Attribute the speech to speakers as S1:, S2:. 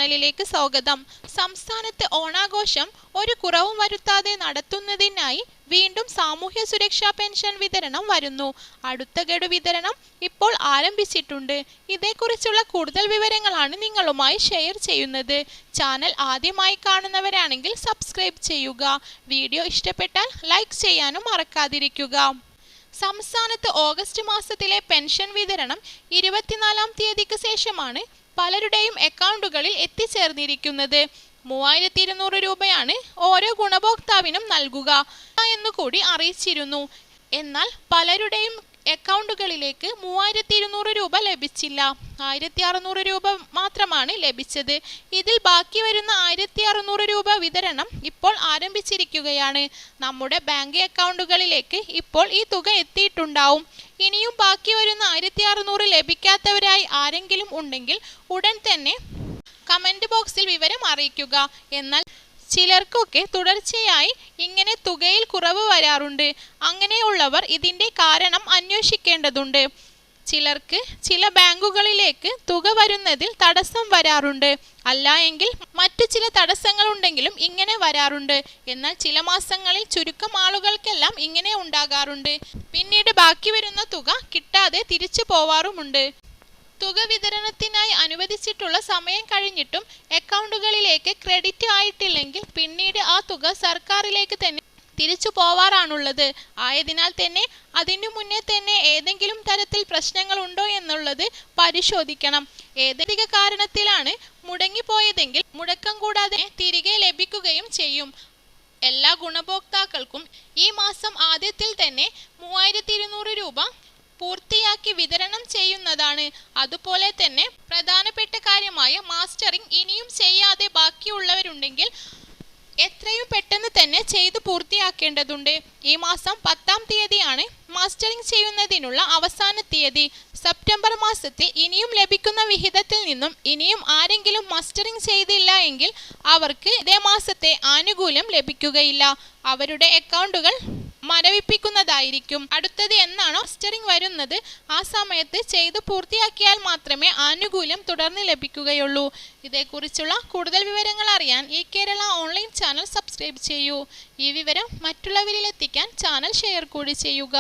S1: ചാനലിലേക്ക് സ്വാഗതം. സംസ്ഥാനത്ത് ഓണാഘോഷം ഒരു കുറവും വരുത്താതെ നടത്തുന്നതിനായി വീണ്ടും സാമൂഹ്യ സുരക്ഷാ പെൻഷൻ വിതരണം വരുന്നു. അടുത്ത ഗഡു വിതരണം ഇപ്പോൾ ആരംഭിച്ചിട്ടുണ്ട്. ഇതേക്കുറിച്ചുള്ള കൂടുതൽ വിവരങ്ങളാണ് നിങ്ങളുമായി ഷെയർ ചെയ്യുന്നത്. ചാനൽ ആദ്യമായി കാണുന്നവരാണെങ്കിൽ സബ്സ്ക്രൈബ് ചെയ്യുക. വീഡിയോ ഇഷ്ടപ്പെട്ടാൽ ലൈക്ക് ചെയ്യാനും മറക്കാതിരിക്കുക. സംസ്ഥാനത്ത് ഓഗസ്റ്റ് മാസത്തിലെ പെൻഷൻ വിതരണം 24-ാം തീയതിക്ക് ശേഷമാണ് പലരുടെയും അക്കൗണ്ടുകളിൽ എത്തിച്ചേർന്നിരിക്കുന്നത്. 3200 രൂപയാണ് ഓരോ ഗുണഭോക്താവിനും നൽകുക എന്നുകൂടി അറിയിച്ചിരുന്നു. എന്നാൽ പലരുടെയും അക്കൗണ്ടുകളിലേക്ക് 3200 രൂപ ലഭിച്ചില്ല. 1600 രൂപ മാത്രമാണ് ലഭിച്ചത്. ഇതിൽ ബാക്കി വരുന്ന 1600 രൂപ വിതരണം ഇപ്പോൾ ആരംഭിച്ചിരിക്കുകയാണ്. നമ്മുടെ ബാങ്ക് അക്കൗണ്ടുകളിലേക്ക് ഇപ്പോൾ ഈ തുക എത്തിയിട്ടുണ്ടാവും. ഇനിയും ബാക്കി വരുന്ന 1600 ലഭിക്കാത്തവരായി ആരെങ്കിലും ഉണ്ടെങ്കിൽ ഉടൻ തന്നെ കമന്റ് ബോക്സിൽ വിവരം അറിയിക്കുക. എന്നാൽ ചിലർക്കൊക്കെ തുടർച്ചയായി ഇങ്ങനെ തുകയിൽ കുറവ് വരാറുണ്ട്. അങ്ങനെയുള്ളവർ ഇതിൻ്റെ കാരണം അന്വേഷിക്കേണ്ടതുണ്ട്. ചിലർക്ക് ചില ബാങ്കുകളിലേക്ക് തുക വരുന്നതിൽ തടസ്സം വരാറുണ്ട്. അല്ല എങ്കിൽ മറ്റു ചില തടസ്സങ്ങളുണ്ടെങ്കിലും ഇങ്ങനെ വരാറുണ്ട്. എന്നാൽ ചില മാസങ്ങളിൽ ചുരുക്കം ആളുകൾക്കെല്ലാം ഇങ്ങനെ ഉണ്ടാകാറുണ്ട്. പിന്നീട് ബാക്കി വരുന്ന തുക കിട്ടാതെ തിരിച്ചു പോവാറുമുണ്ട്. തുക വിതരണത്തിനായി അനുവദിച്ചിട്ടുള്ള സമയം കഴിഞ്ഞിട്ടും അക്കൗണ്ടുകളിലേക്ക് ക്രെഡിറ്റ് ആയിട്ടില്ലെങ്കിൽ പിന്നീട് ആ തുക സർക്കാരിലേക്ക് തന്നെ തിരിച്ചു പോവാറാണുള്ളത്. ആയതിനാൽ തന്നെ അതിനു മുന്നേ തന്നെ ഏതെങ്കിലും തരത്തിൽ പ്രശ്നങ്ങൾ ഉണ്ടോ എന്നുള്ളത് പരിശോധിക്കണം. ഏതെങ്കിലും കാരണത്തിലാണ് മുടങ്ങിപ്പോയതെങ്കിൽ മുടക്കം കൂടാതെ തിരികെ ലഭിക്കുകയും ചെയ്യും. എല്ലാ ഗുണഭോക്താക്കൾക്കും ഈ മാസം ആദ്യത്തിൽ തന്നെ 3200 രൂപ പൂർത്തിയാക്കി വിതരണം ചെയ്യുന്നതാണ്. അതുപോലെ തന്നെ പ്രധാനപ്പെട്ട കാര്യമായ മാസ്റ്ററിംഗ് ഇനിയും ചെയ്യാതെ ബാക്കിയുള്ളവരുണ്ടെങ്കിൽ എത്രയും പെട്ടെന്ന് തന്നെ ചെയ്തു പൂർത്തിയാക്കേണ്ടതുണ്ട്. ഈ മാസം 10-ാം തീയതിയാണ് മാസ്റ്ററിംഗ് ചെയ്യുന്നതിനുള്ള അവസാന തീയതി. സെപ്റ്റംബർ മാസത്തിൽ ഇനിയും ലഭിക്കുന്ന വിഹിതത്തിൽ നിന്നും ഇനിയും ആരെങ്കിലും മാസ്റ്ററിംഗ് ചെയ്തില്ല എങ്കിൽ അവർക്ക് ഇതേ മാസത്തെ ആനുകൂല്യം ലഭിക്കുകയില്ല. അവരുടെ അക്കൗണ്ടുകൾ മരവിപ്പിക്കുന്നതായിരിക്കും. അടുത്തത് എന്നാണോ മാസ്റ്ററിംഗ് വരുന്നത് ആ സമയത്ത് ചെയ്തു പൂർത്തിയാക്കിയാൽ മാത്രമേ ആനുകൂല്യം തുടർന്ന് ലഭിക്കുകയുള്ളൂ. ഇതേക്കുറിച്ചുള്ള കൂടുതൽ വിവരങ്ങൾ അറിയാൻ ഈ കേരള ഓൺലൈൻ ചാനൽ സബ്സ്ക്രൈബ് ചെയ്യൂ. ഈ വിവരം മറ്റുള്ളവരിലെത്തിക്കാൻ ചാനൽ ഷെയർ കൂടി ചെയ്യുക.